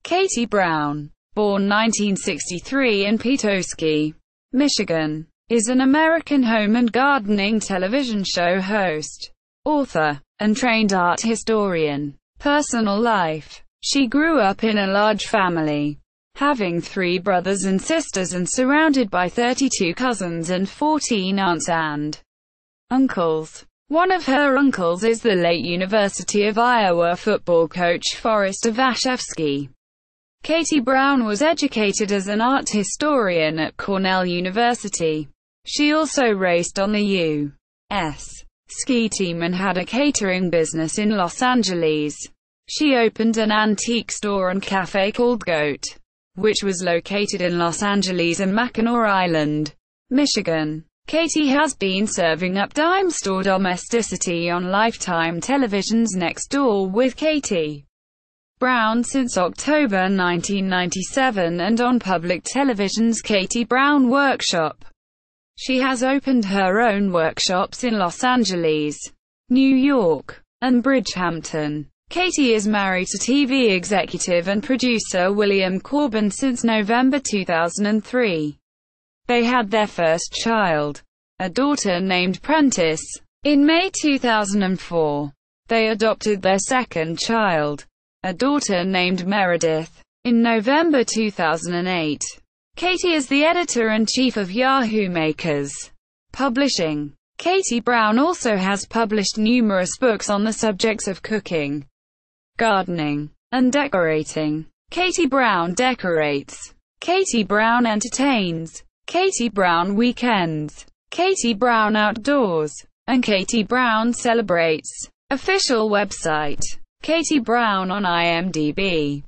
Katie Brown, born 1963 in Petoskey, Michigan, is an American home and gardening television show host, author, and trained art historian. Personal life. She grew up in a large family, having 3 brothers and sisters and surrounded by 32 cousins and 14 aunts and uncles. One of her uncles is the late University of Iowa football coach Forrest Vashevsky. Katie Brown was educated as an art historian at Cornell University. She also raced on the U.S. ski team and had a catering business in Los Angeles. She opened an antique store and cafe called Goat, which was located in Los Angeles and Mackinac Island, Michigan. Katie has been serving up dime store domesticity on Lifetime Television's Next Door with Katie Brown since October 1997 and on public television's Katie Brown Workshop. She has opened her own workshops in Los Angeles, New York, and Bridgehampton. Katie is married to TV executive and producer William Corbin since November 2003. They had their first child, a daughter named Prentice, in May 2004. They adopted their second child, a daughter named Meredith, in November 2008. Katie is the editor-in-chief of Yahoo Makers Publishing. Katie Brown also has published numerous books on the subjects of cooking, gardening, and decorating. Katie Brown decorates. Katie Brown entertains. Katie Brown Weekends, Katie Brown Outdoors, and Katie Brown Celebrates. Official website. Katie Brown on IMDb.